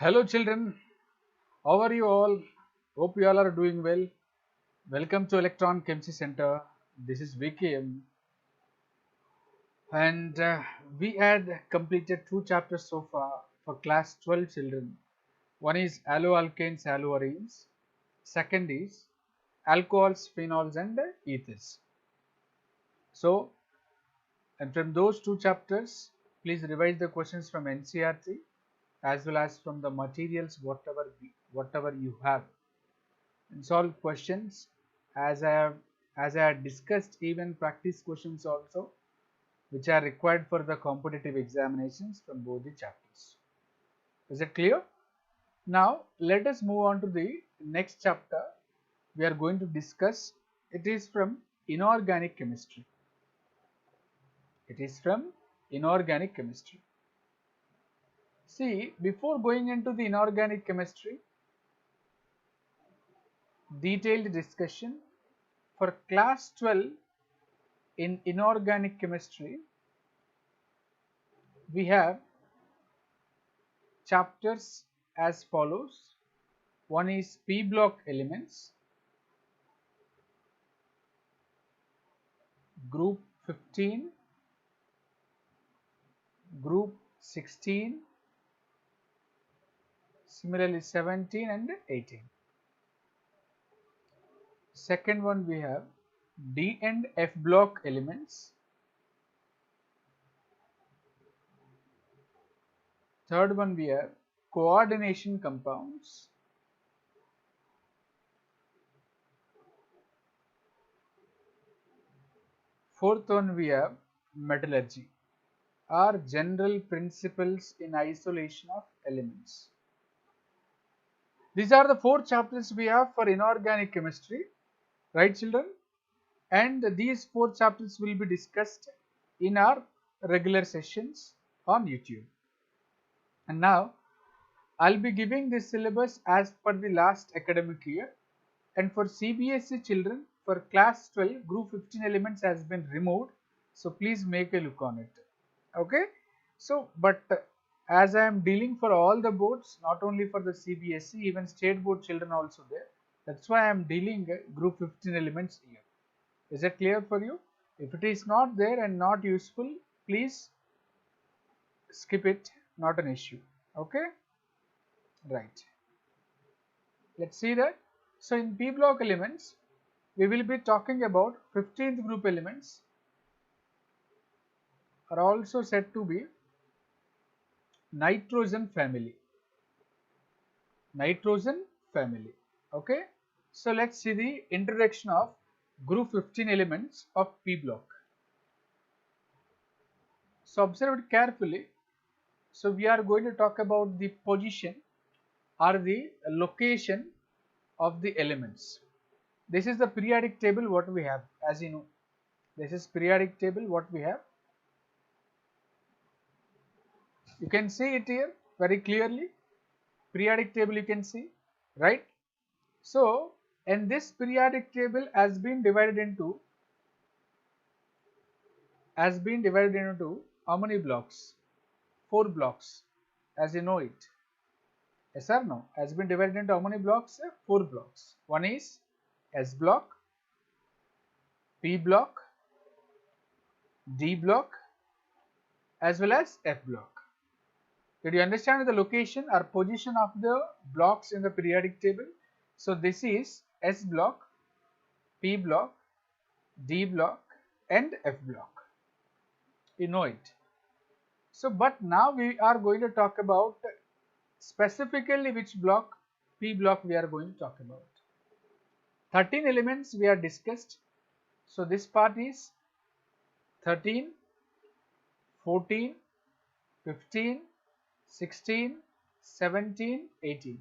Hello children, how are you all? Hope you all are doing well. Welcome to Electron Chemistry Center. This is VKM and we had completed two chapters so far for class 12 children. One is alloalkanes, alloarenes. Second is alcohols, phenols and ethers. So, and from those two chapters, please revise the questions from NCERT as well as from the materials whatever you have. And solve questions as I had discussed, even practice questions also, which are required for the competitive examinations from both the chapters. Is it clear? Now let us move on to the next chapter. We are going to discuss. It is from inorganic chemistry. It is from inorganic chemistry. See, before going into the inorganic chemistry, detailed discussion for class 12 in inorganic chemistry, we have chapters as follows. One is P block elements, group 15, group 16, similarly 17 and 18. Second one we have D and F block elements. Third one we have coordination compounds. Fourth one we have metallurgy, or general principles in isolation of elements. These are the four chapters we have for inorganic chemistry, right children? And these four chapters will be discussed in our regular sessions on YouTube. And now I'll be giving this syllabus as per the last academic year, and for CBSE children for class 12 group 15 elements has been removed, so please make a look on it. Okay, so but as I am dealing for all the boards, not only for the CBSE, even state board children also there, that's why I am dealing group 15 elements here. Is it clear for you? If it is not there and not useful, please skip it, not an issue. Okay, right, let's see that. So in P block elements, we will be talking about 15th group elements are also said to be nitrogen family. Nitrogen family. Okay, so let's see the introduction of group 15 elements of P block. So observe it carefully. So we are going to talk about the position or the location of the elements. This is the periodic table what we have, as you know. This is periodic table what we have. You can see it here very clearly. Periodic table you can see, right? So, and this periodic table has been divided into how many blocks? 4 blocks, as you know it. Yes or no? Has been divided into how many blocks? 4 blocks. One is S block, P block, D block, as well as F block. Did you understand the location or position of the blocks in the periodic table? So this is S block, P block, D block and F block. You know it. So but now we are going to talk about specifically which block, P block we are going to talk about. 13 elements we are discussed. So this part is 13, 14, 15, 16, 17, 18.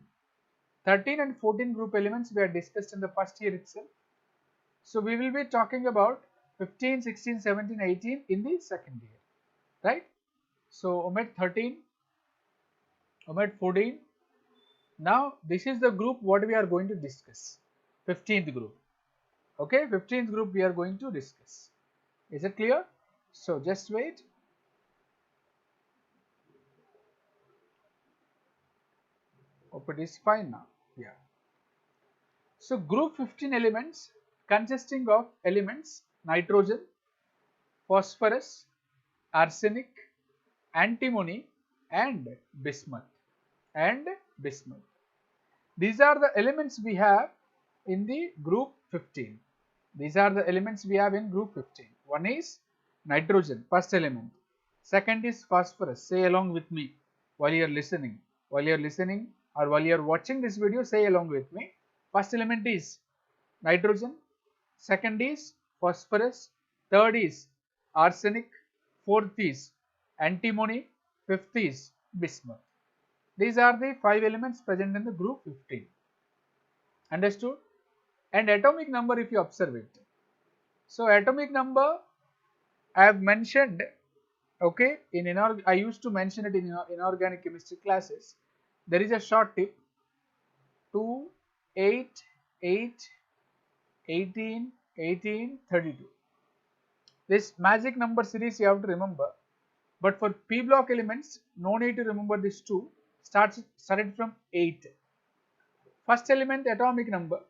13 and 14 group elements we are discussed in the first year itself. So we will be talking about 15, 16, 17, 18 in the second year, right? So omit 13, omit 14. Now this is the group what we are going to discuss, 15th group. Okay, 15th group we are going to discuss. Is it clear? So just wait. Hope it is fine now. Yeah. So group 15 elements consisting of elements nitrogen, phosphorus, arsenic, antimony and bismuth. And bismuth. These are the elements we have in the group 15. These are the elements we have in group 15. One is nitrogen, first element. Second is phosphorus. Say along with me while you are listening. While you are listening or while you are watching this video, say along with me. First element is nitrogen. Second is phosphorus. Third is arsenic. Fourth is antimony. Fifth is bismuth. These are the 5 elements present in the group 15. Understood? And atomic number, if you observe it. So atomic number I have mentioned, okay, I used to mention it in inorganic chemistry classes. There is a short tip: 2, 8, 8, 18, 18, 32. This magic number series you have to remember. But for P block elements, no need to remember this 2. Started from 8. First element atomic number,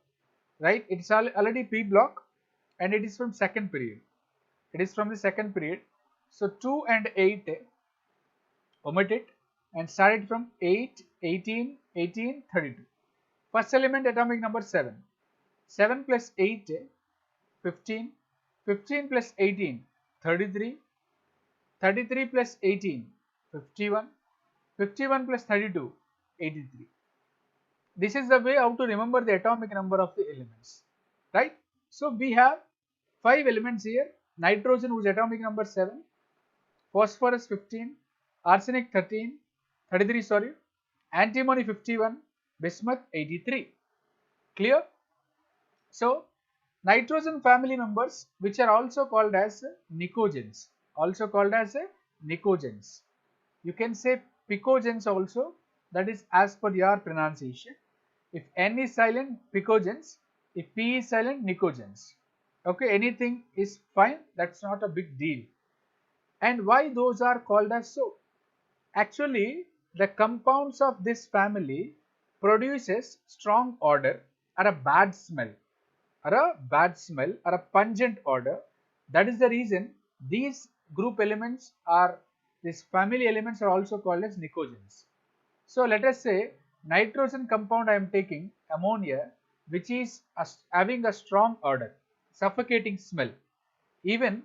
right? It's already P block and it is from second period. It is from the second period. So 2 and 8, omit it and start it from 8, 18, 18, 32. First element atomic number 7. 7 plus 8, 15. 15 plus 18, 33. 33 plus 18, 51. 51 plus 32, 83. This is the way how to remember the atomic number of the elements, right? So we have 5 elements here: nitrogen, whose atomic number 7, phosphorus 15, arsenic 33 sorry, antimony 51, bismuth 83. Clear? So nitrogen family members, which are also called as nicogens, you can say picogens also, that is as per your pronunciation. If N is silent, picogens. If P is silent, nicogens. Okay, anything is fine, that's not a big deal. And why those are called as so? Actually, the compounds of this family produces strong odor or a bad smell or a pungent odor. That is the reason these group elements are, these family elements are also called as nicogens. So let us say nitrogen compound I am taking, ammonia, which is having a strong odor, suffocating smell. Even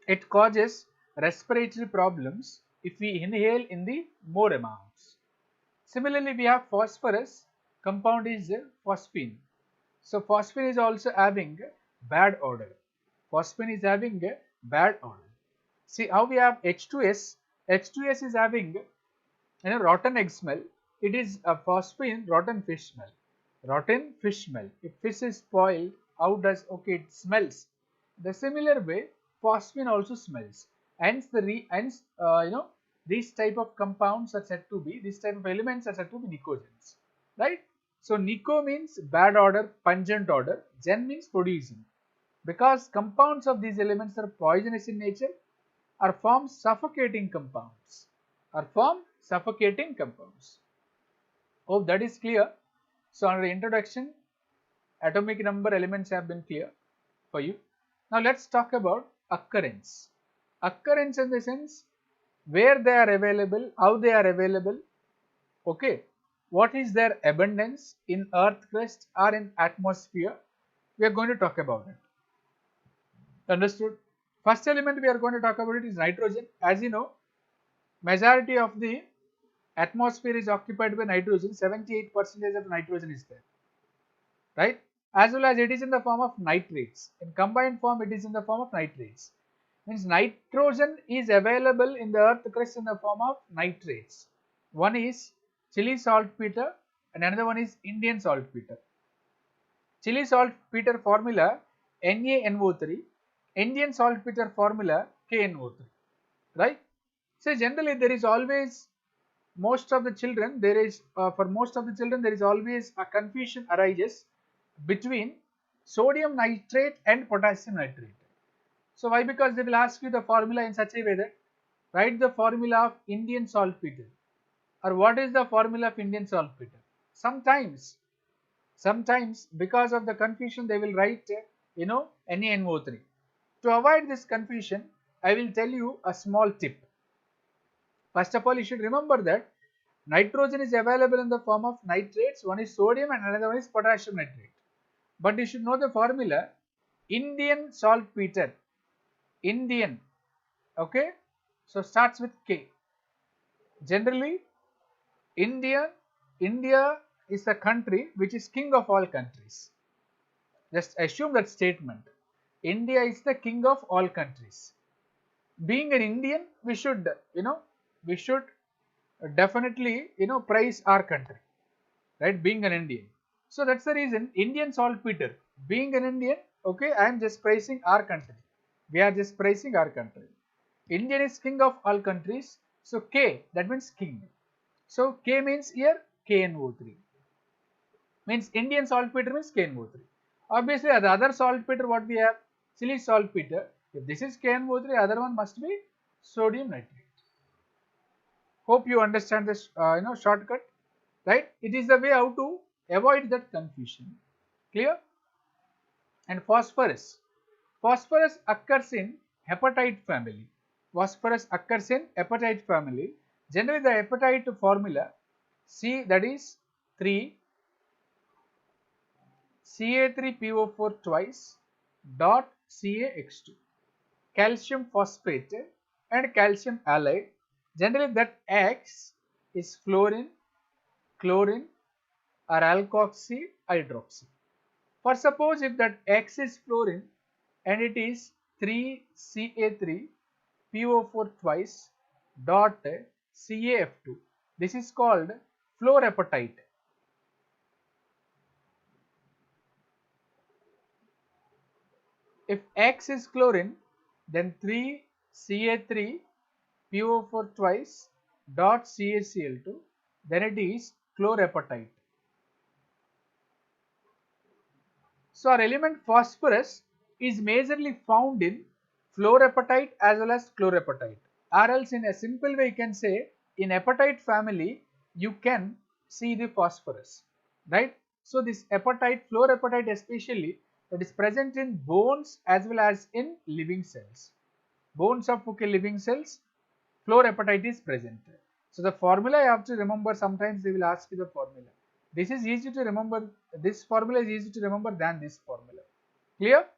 it causes respiratory problems if we inhale in the more amounts. Similarly, we have phosphorus, compound is phosphine. So phosphine is also having bad odor. See how we have H2S. H2S is having rotten egg smell. It is a phosphine, rotten fish smell. If fish is spoiled, how does, okay, it smells. The similar way, phosphine also smells. Hence these type of compounds are said to be, these type of elements are said to be nicogens, right? So nico means bad odor, pungent odor. Gen means producing. Because compounds of these elements are poisonous in nature, or form suffocating compounds. Hope that is clear. So under the introduction, atomic number elements have been clear for you. Now let's talk about occurrence. Occurrence in the sense where they are available, how they are available, okay, what is their abundance in earth crust or in atmosphere. We are going to talk about it. Understood? First element we are going to talk about it is nitrogen. As you know, majority of the atmosphere is occupied by nitrogen. 78% of nitrogen is there, right? As well as it is in the form of nitrates. In combined form, it is in the form of nitrates. Means nitrogen is available in the earth crust in the form of nitrates. One is Chile saltpeter and another one is Indian saltpeter. Chile saltpeter formula NaNO3, Indian saltpeter formula KNO3, right? So generally there is always, for most of the children there is always a confusion arises between sodium nitrate and potassium nitrate. So why? Because they will ask you the formula in such a way that write the formula of Indian saltpeter or what is the formula of Indian saltpeter? Sometimes because of the confusion they will write NaNO3. To avoid this confusion, I will tell you a small tip. First of all, you should remember that nitrogen is available in the form of nitrates. One is sodium and another one is potassium nitrate. But you should know the formula. Indian saltpeter. Indian. Okay. So starts with K. Generally, India is a country which is king of all countries. Just assume that statement. India is the king of all countries. Being an Indian, we should definitely praise our country, right? Being an Indian. So that's the reason Indian saltpeter. Being an Indian, okay, I am just praising our country. We are just praising our country. Indian is king of all countries. So K, that means king. So K means here KNO3. Means Indian saltpeter means KNO3. Obviously, the other saltpeter what we have, chili saltpeter. If this is KNO3, other one must be sodium nitrate. Hope you understand this shortcut, right? It is the way how to avoid that confusion. Clear? And phosphorus. Phosphorus occurs in hepatite family. Phosphorus occurs in hepatite family. Generally, the hepatite formula C, that is 3 Ca3PO4 twice dot CaX2. Calcium phosphate and calcium halide. Generally, that X is fluorine, chlorine, or alkoxy hydroxy. For suppose if that X is fluorine and it is 3Ca3PO4 twice dot CaF2. This is called fluorapatite. If X is chlorine, then 3Ca3PO4 twice dot CaCl2, then it is fluorapatite. So our element phosphorus is majorly found in fluorapatite as well as chlorapatite. Or else in a simple way you can say in hepatite family you can see the phosphorus, right? So this hepatite, fluorapatite especially, that is present in bones as well as in living cells. Bones of living cells, fluorapatite is present. So the formula you have to remember. Sometimes they will ask you the formula. This is easy to remember. This formula is easy to remember than this formula. Clear?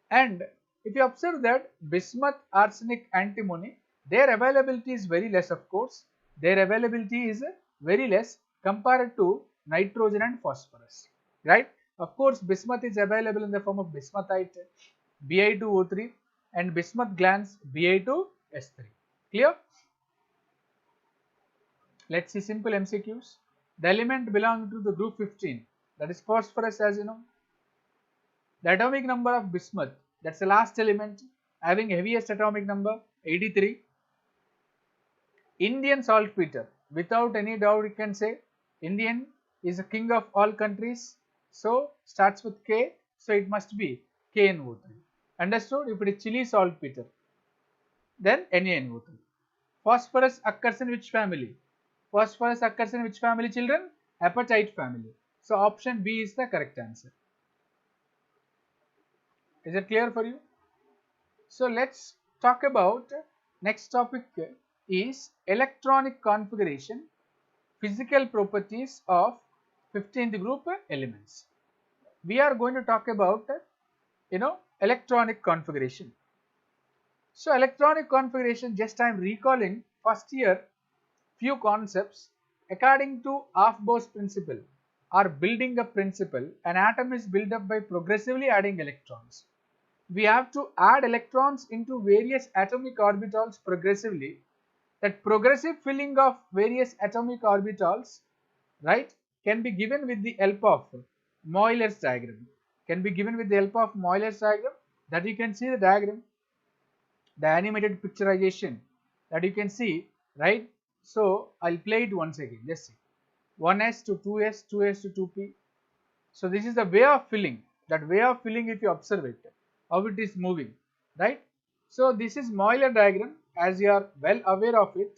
And if you observe that bismuth, arsenic, antimony, their availability is very less, of course. Their availability is very less compared to nitrogen and phosphorus, right? Of course, bismuth is available in the form of bismuthite, Bi2O3, and bismuth glands, Bi2S3. Clear? Let's see simple MCQs. The element belonging to the group 15, that is phosphorus, as you know. The atomic number of bismuth, that's the last element, having heaviest atomic number, 83. Indian saltpeter, without any doubt you can say Indian is a king of all countries. So starts with K, so it must be KNO3. Understood? If it is chili saltpeter, then NaNO3. Phosphorus occurs in which family? Phosphorus occurs in which family, children? Hepatite family. So option B is the correct answer. Is it clear for you? So let's talk about next topic is electronic configuration, physical properties of 15th group elements. We are going to talk about electronic configuration. So electronic configuration, just I am recalling first year few concepts. According to Aufbau's principle or building up principle, an atom is built up by progressively adding electrons. We have to add electrons into various atomic orbitals progressively. That progressive filling of various atomic orbitals, right, can be given with the help of Euler's diagram. Can be given with the help of Euler's diagram. That you can see the diagram, the animated picturization that you can see, right? So I'll play it once again. Let's see. 1s to 2s, 2s to 2p. So this is the way of filling. That way of filling, if you observe it, how it is moving, right? So this is Euler diagram, as you are well aware of it.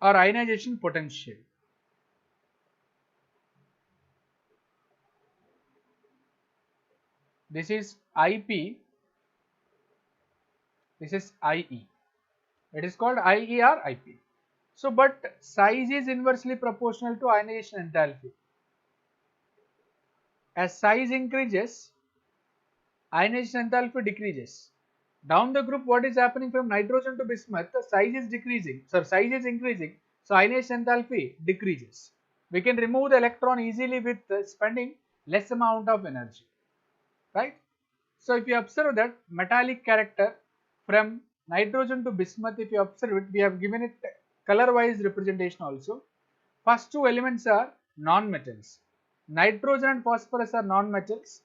or ionization potential. This is IP, this is IE. It is called IE or IP. So, but size is inversely proportional to ionization enthalpy. As size increases, ionization enthalpy decreases. Down the group, what is happening from nitrogen to bismuth? The size is decreasing. So, size is increasing. So, ionization enthalpy decreases. We can remove the electron easily with spending less amount of energy, right? So, if you observe that metallic character from nitrogen to bismuth, if you observe it, we have given it color wise representation also. First two elements are non-metals. Nitrogen and phosphorus are non-metals.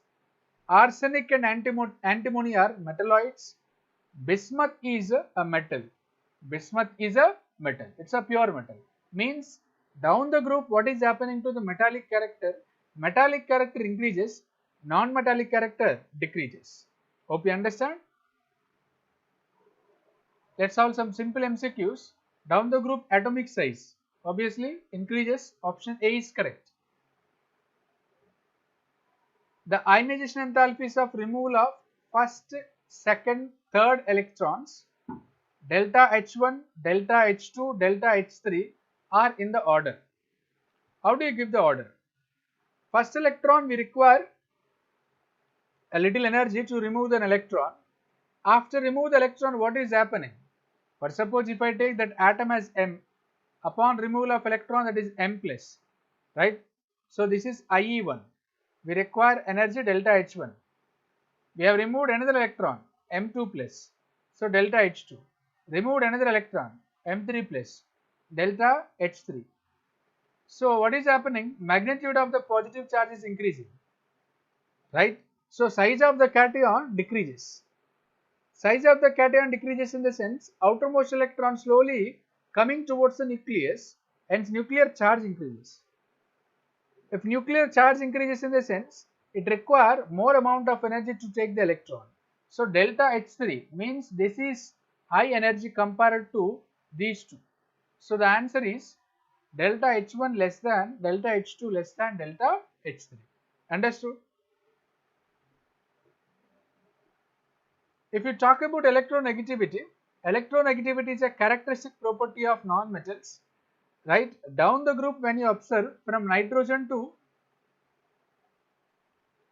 Arsenic and antimony are metalloids. Bismuth is a metal. Bismuth is a metal. It's a pure metal. Means down the group, what is happening to the metallic character? Metallic character increases, non-metallic character decreases. Hope you understand. Let's solve some simple MCQs. Down the group, atomic size obviously increases. Option A is correct. The ionization enthalpies of removal of first, second, third electrons, delta H1, delta H2, delta H3 are in the order. How do you give the order? First electron, we require a little energy to remove an electron. After remove the electron, what is happening? For suppose if I take that atom as M, upon removal of electron, that is M plus, right? So this is IE1. We require energy delta H1. We have removed another electron M2 plus, so delta H2. Removed another electron M3 plus, delta H3. So what is happening? Magnitude of the positive charge is increasing, right? So size of the cation decreases. Size of the cation decreases in the sense outermost electron slowly coming towards the nucleus, hence nuclear charge increases. If nuclear charge increases in the sense, it requires more amount of energy to take the electron. So delta H3 means this is high energy compared to these two. So the answer is delta H1 less than delta H2 less than delta H3. Understood? If you talk about electronegativity is a characteristic property of non-metals, right? Down the group, when you observe from nitrogen to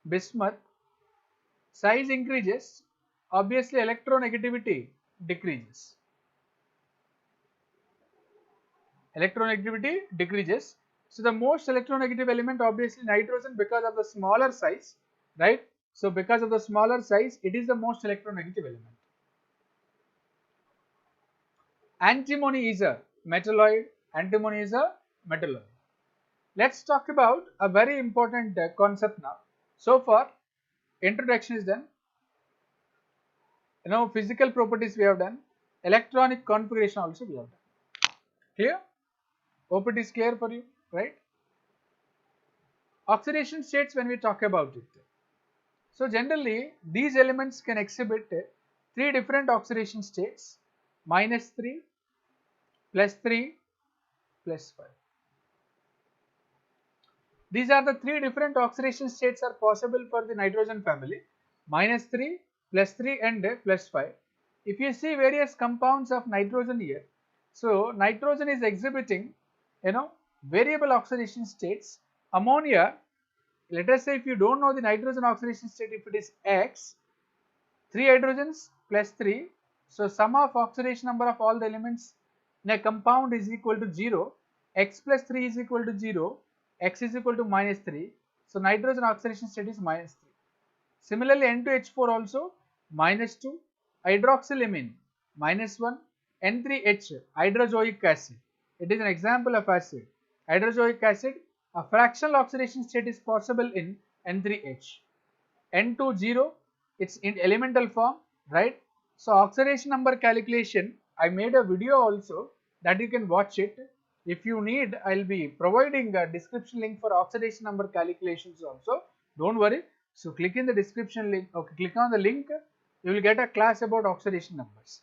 bismuth, size increases, obviously electronegativity decreases. Electronegativity decreases. So the most electronegative element obviously nitrogen because of the smaller size, right? So because of the smaller size, it is the most electronegative element. Antimony is a metalloid. Antimony is a metalloid. Let's talk about a very important concept now. So far, introduction is done. Physical properties we have done. Electronic configuration also we have done. Clear? Hope it is clear for you, right? Oxidation states when we talk about it. So generally, these elements can exhibit three different oxidation states: -3, +3, +5. These are the three different oxidation states are possible for the nitrogen family: -3, +3 and +5. If you see various compounds of nitrogen here, so nitrogen is exhibiting, variable oxidation states. Ammonia, let us say if you don't know the nitrogen oxidation state, if it is X, 3 hydrogens plus 3, so sum of oxidation number of all the elements in a compound is equal to 0, X plus 3 is equal to 0, X is equal to -3, so nitrogen oxidation state is -3. Similarly, N2H4 also -2, hydroxylamine -1, N3H hydrozoic acid. It is an example of acid. Hydrozoic acid, a fractional oxidation state is possible in N3H. N2 0, it's in elemental form, right? So oxidation number calculation, I made a video also that you can watch it. If you need, I'll be providing a description link for oxidation number calculations also. Don't worry. So click in the description link. Okay, click on the link. You will get a class about oxidation numbers.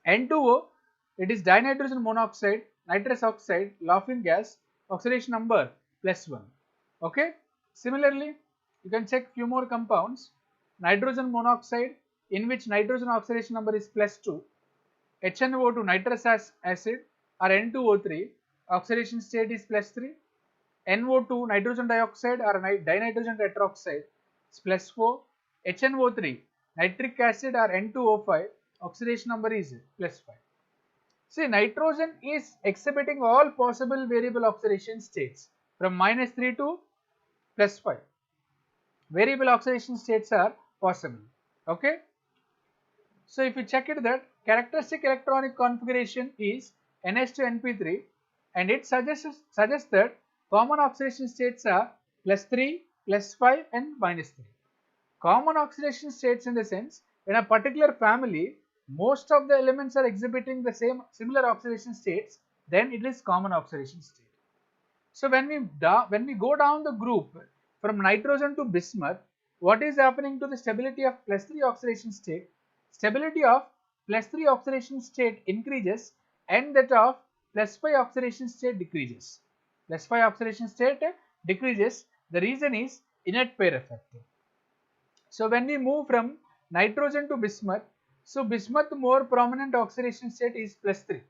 N2O, it is dinitrogen monoxide. nitrous oxide, laughing gas, oxidation number +1. Okay. Similarly, you can check few more compounds. Nitrogen monoxide, in which nitrogen oxidation number is +2. HNO2 nitrous acid or N2O3 oxidation state is +3. NO2 nitrogen dioxide or dinitrogen tetroxide is +4. HNO3 nitric acid or N2O5 oxidation number is +5. See, nitrogen is exhibiting all possible variable oxidation states from -3 to +5. Variable oxidation states are possible. Okay. So if you check it, that characteristic electronic configuration is NH2NP3, and it suggests that common oxidation states are +3, +5 and -3. Common oxidation states in the sense, in a particular family most of the elements are exhibiting the similar oxidation states, then it is common oxidation state. So when we go down the group from nitrogen to bismuth, what is happening to the stability of +3 oxidation state? Stability of +3 oxidation state increases and that of +5 oxidation state decreases. +5 oxidation state decreases. The reason is inert pair effect. So when we move from nitrogen to bismuth, so bismuth more prominent oxidation state is +3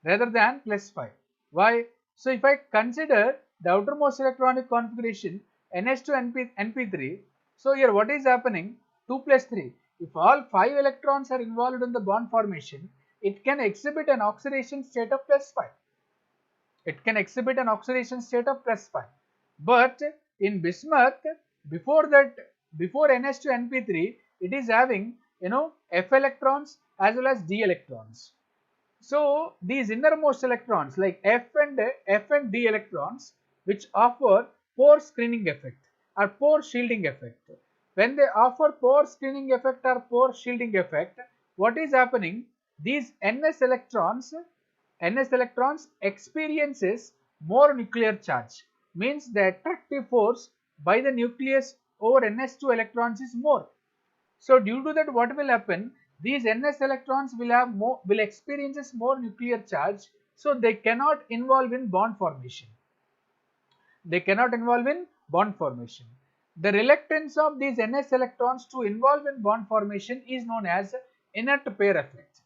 rather than +5. Why? So if I consider the outermost electronic configuration NH2NP3, so here what is happening? 2 + 3. If all 5 electrons are involved in the bond formation, it can exhibit an oxidation state of +5. It can exhibit an oxidation state of +5. But in bismuth, before NH2NP3, it is having F electrons as well as D electrons. So these innermost electrons like F and D electrons, which offer pore screening effect or pore shielding effect. When they offer pore screening effect or pore shielding effect, what is happening? These NS electrons experiences more nuclear charge, means the attractive force by the nucleus over NS2 electrons is more. So due to that, what will happen? These NS electrons will experiences more nuclear charge, so they cannot involve in bond formation. The reluctance of these NS electrons to involve in bond formation is known as inert pair effect.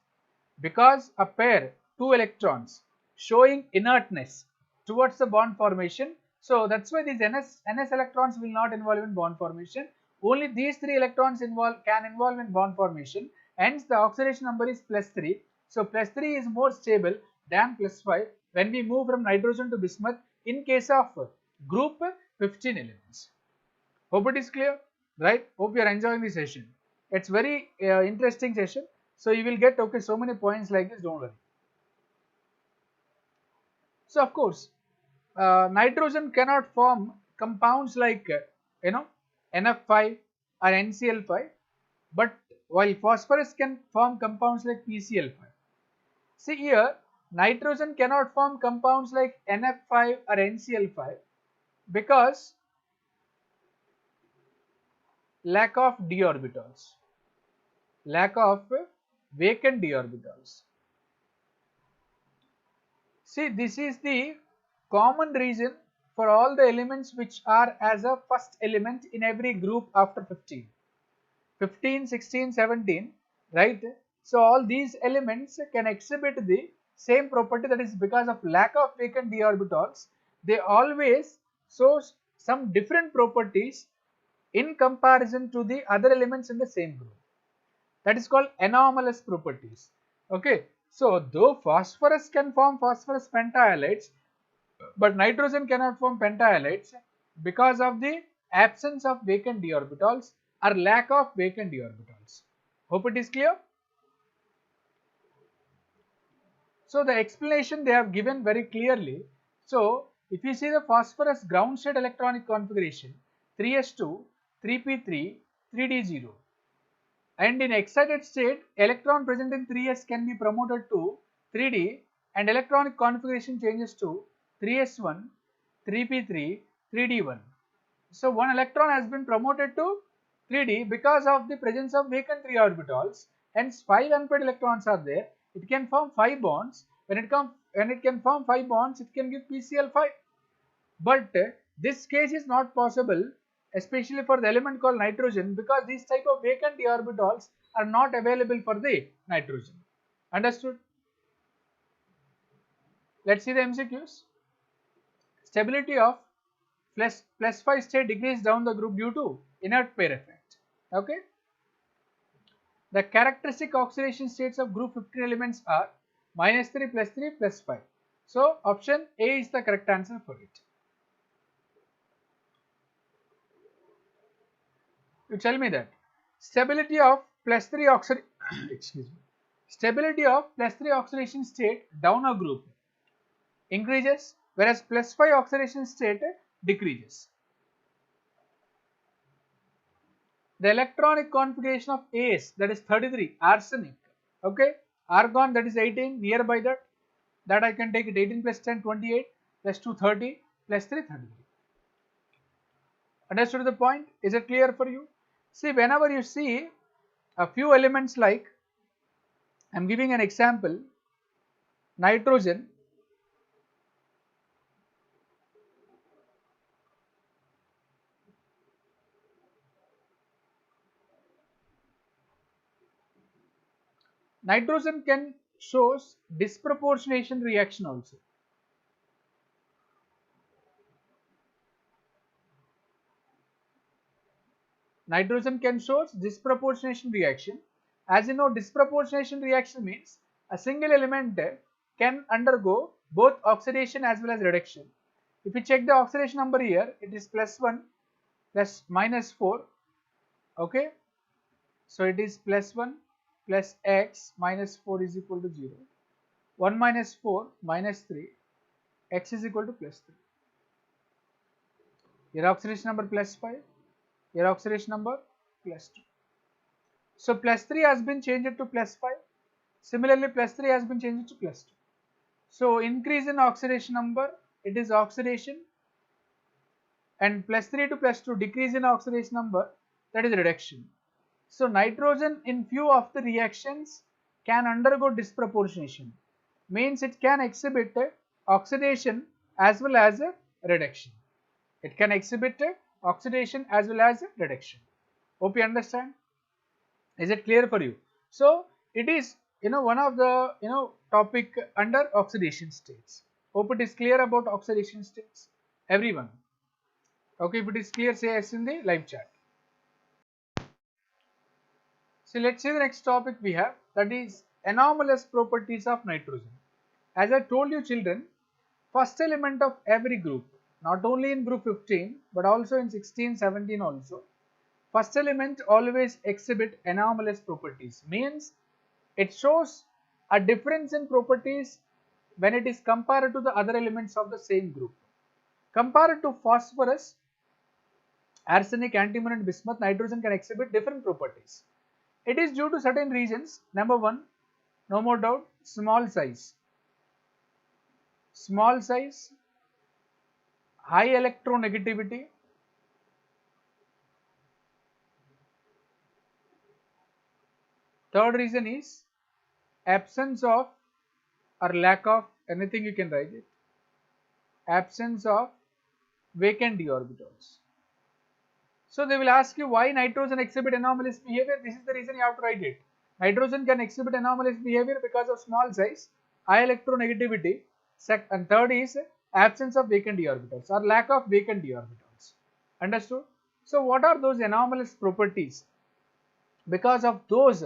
Because a pair, 2 electrons, showing inertness towards the bond formation, so that's why these NS electrons will not involve in bond formation. Only these 3 electrons can involve in bond formation. Hence the oxidation number is +3. So +3 is more stable than +5 when we move from nitrogen to bismuth in case of group 15 elements. Hope it is clear, right? Hope you are enjoying this session. It's very interesting session. So you will get so many points like this, don't worry. So of course, nitrogen cannot form compounds like NF5 or NCl5, but while phosphorus can form compounds like PCl5. See here, nitrogen cannot form compounds like NF5 or NCl5 because lack of d orbitals, lack of vacant d orbitals. See, this is the common reason for all the elements which are as a first element in every group after 15, 16, 17, right? So all these elements can exhibit the same property, that is because of lack of vacant d orbitals, they always show some different properties in comparison to the other elements in the same group. That is called anomalous properties. Okay, so though phosphorus can form phosphorus pentahalides, but nitrogen cannot form pentahalides because of the absence of vacant d orbitals or lack of vacant d orbitals. Hope it is clear. So the explanation they have given very clearly. So if you see the phosphorus ground state electronic configuration, 3s2, 3p3, 3d0, and in excited state electron present in 3s can be promoted to 3d and electronic configuration changes to 3s1, 3p3, 3d1. So one electron has been promoted to 3d because of the presence of vacant 3 orbitals, hence 5 unpaired electrons are there. It can form 5 bonds When it can form 5 bonds, it can give PCl5. But this case is not possible, especially for the element called nitrogen, because these type of vacant d orbitals are not available for the nitrogen. Understood? Let's see the MCQs. Stability of plus 5 state decrease down the group due to inert pair effect. Okay. The characteristic oxidation states of group 15 elements are -3, +3, +5. So option A is the correct answer for it. You tell me that stability of +3 oxidation excuse me, stability of +3 oxidation state down a group increases, whereas +5 oxidation state decreases. The electronic configuration of AS, that is 33, arsenic, okay, argon, that is 18, nearby that I can take it 18 plus 10, 28, plus 2, 30, plus 3, 33. Understood the point? Is it clear for you? See, whenever you see a few elements like, I am giving an example, nitrogen, nitrogen can shows disproportionation reaction also. Nitrogen can show disproportionation reaction. As you know, disproportionation reaction means a single element can undergo both oxidation as well as reduction. If you check the oxidation number here, it is +1 plus -4. Okay, so it is +1 plus x minus 4 is equal to 0. 1 minus 4 minus 3, x is equal to +3. Your oxidation number +5. Your oxidation number +2. So +3 has been changed to +5. Similarly, +3 has been changed to +2. So increase in oxidation number, it is oxidation, and +3 to +2 decrease in oxidation number, that is reduction. So nitrogen in few of the reactions can undergo disproportionation, means it can exhibit oxidation as well as reduction. It can exhibit oxidation as well as reduction. Hope you understand. Is it clear for you? So it is one of the topic under oxidation states. Hope it is clear about oxidation states, everyone. Okay, if it is clear, say yes in the live chat. So let's see the next topic we have, that is anomalous properties of nitrogen. As I told you children, first element of every group, not only in group 15 but also in 16, 17 also, first element always exhibit anomalous properties, means it shows a difference in properties when it is compared to the other elements of the same group. Compared to phosphorus, arsenic, antimony and bismuth, nitrogen can exhibit different properties. It is due to certain reasons. Number 1, no more doubt, small size. Small size, high electronegativity, third reason is absence of or lack of, anything you can write it, absence of vacant d orbitals. So they will ask you why nitrogen exhibit anomalous behavior. This is the reason you have to write it. Nitrogen can exhibit anomalous behavior because of small size, high electronegativity, and third is absence of vacant d orbitals or lack of vacant d orbitals. Understood? So what are those anomalous properties? Because of those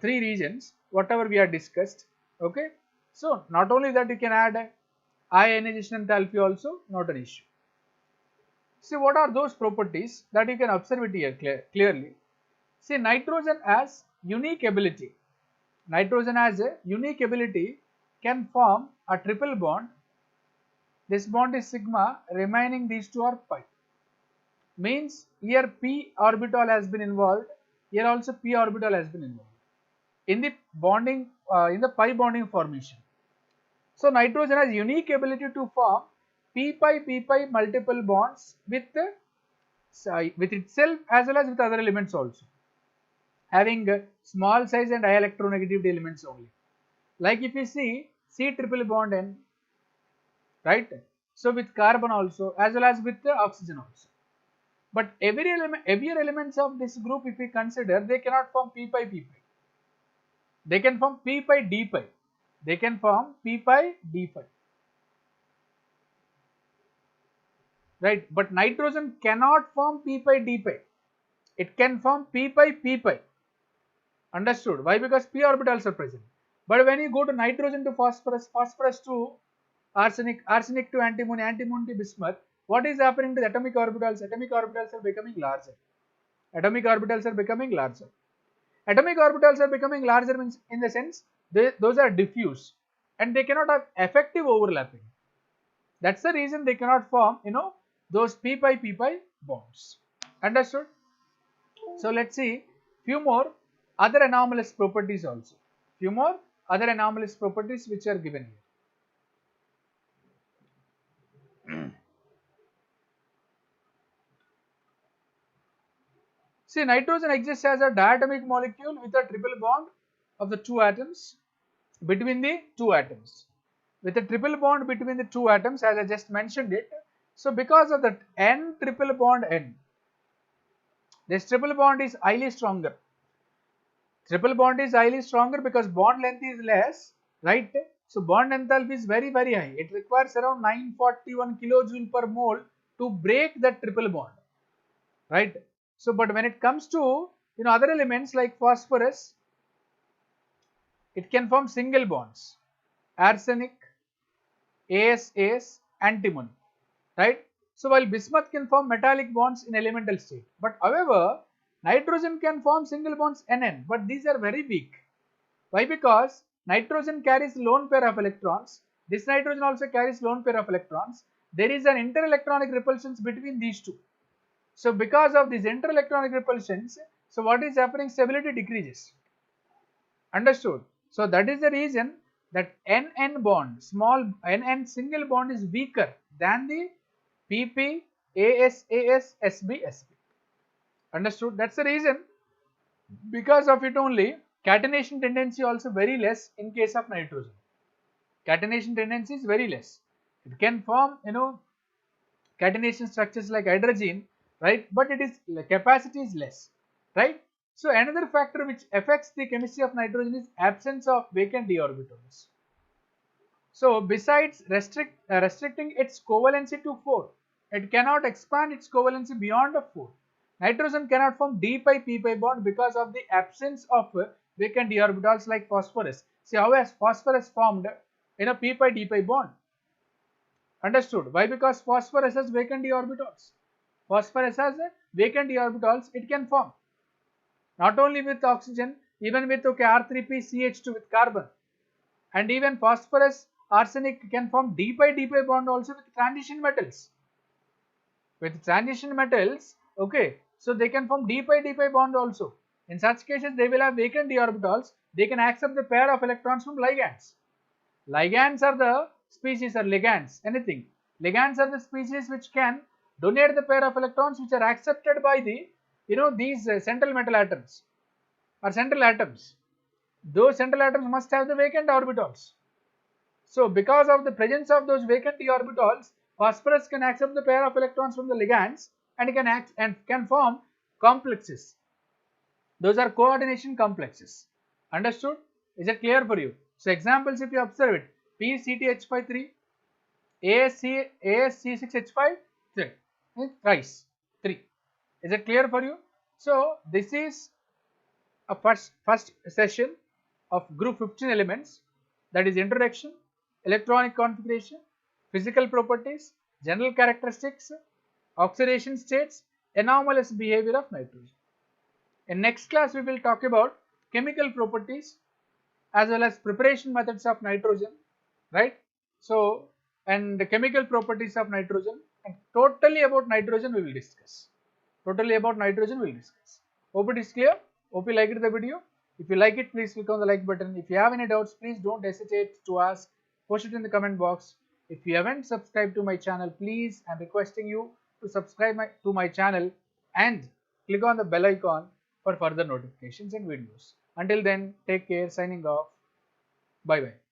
three reasons, whatever we have discussed. Okay, so not only that, you can add ionization enthalpy also, not an issue. See, what are those properties that you can observe it here clearly. See, nitrogen has unique ability. Nitrogen has a unique ability, can form a triple bond. This bond is sigma, remaining these two are pi. Means here p orbital has been involved, here also p orbital has been involved in the bonding, in the pi bonding formation. So nitrogen has unique ability to form p pi multiple bonds with itself as well as with other elements also, having small size and high electronegativity elements only. Like if you see C triple bond N, right? So with carbon also, as well as with the oxygen also. But every heavier elements of this group, if we consider, they cannot form P pi P pi. They can form P pi D pi. They can form P pi D pi. Right? But nitrogen cannot form P pi D pi. It can form P pi P pi. Understood? Why? Because p orbitals are present. But when you go to nitrogen to phosphorus, phosphorus to arsenic, arsenic to antimony, antimony to bismuth, what is happening to the atomic orbitals? Atomic orbitals are becoming larger. Atomic orbitals are becoming larger. Atomic orbitals are becoming larger means in the sense those are diffuse and they cannot have effective overlapping. That's the reason they cannot form, those p pi bonds. Understood? So let's see few more other anomalous properties also. Few more other anomalous properties which are given here. See, nitrogen exists as a diatomic molecule with a triple bond of the two atoms between the two atoms. With a triple bond between the two atoms, as I just mentioned it. So because of that N triple bond N, this triple bond is highly stronger. Triple bond is highly stronger because bond length is less, right? So bond enthalpy is very high. It requires around 941 kilojoule per mole to break that triple bond, right? So but when it comes to other elements like phosphorus, it can form single bonds. Arsenic, AS, antimony, right? So while bismuth can form metallic bonds in elemental state, but however nitrogen can form single bonds NN, but these are very weak. Why? Because nitrogen carries lone pair of electrons. This nitrogen also carries lone pair of electrons. There is an interelectronic repulsions between these two. So because of these interelectronic repulsions, so what is happening? Stability decreases. Understood? So that is the reason that NN bond, small NN single bond is weaker than the PP, AS, SB, SB. Understood? That's the reason. Because of it only, catenation tendency also very less in case of nitrogen. Catenation tendency is very less. It can form, catenation structures like hydrogen, right? But it is capacity is less, right? So another factor which affects the chemistry of nitrogen is absence of vacant d orbitals. So besides restricting its covalency to 4, it cannot expand its covalency beyond 4. Nitrogen cannot form d pi p pi bond because of the absence of vacant d orbitals like phosphorus. See how has phosphorus formed p pi d pi bond? Understood? Why? Because phosphorus has vacant d orbitals. Phosphorus has vacant d orbitals. It can form not only with oxygen, even with R3P CH2 with carbon, and even phosphorus arsenic can form d pi bond also with transition metals. With transition metals, okay, so they can form d pi bond also. In such cases, they will have vacant d orbitals. They can accept the pair of electrons from ligands. Ligands are the species or ligands, anything. Ligands are the species which can donate the pair of electrons which are accepted by the, these central metal atoms or central atoms. Those central atoms must have the vacant orbitals. So because of the presence of those vacant d orbitals, phosphorus can accept the pair of electrons from the ligands and can form complexes. Those are coordination complexes. Understood? Is it clear for you? So examples, if you observe it, PCTH53, ASC6H5, 3, thrice 3. Is it clear for you? So this is a first session of group 15 elements, that is introduction, electronic configuration, physical properties, general characteristics, oxidation states, anomalous behavior of nitrogen. In next class we will talk about chemical properties as well as preparation methods of nitrogen, right? So and the chemical properties of nitrogen and totally about nitrogen we will discuss. Totally about nitrogen we will discuss. Hope it is clear. Hope you liked the video. If you like it, please click on the like button. If you have any doubts, please don't hesitate to ask. Post it in the comment box. If you haven't subscribed to my channel, please, I'm requesting you to subscribe to my channel and click on the bell icon for further notifications and videos. Until then, take care. Signing off. Bye bye.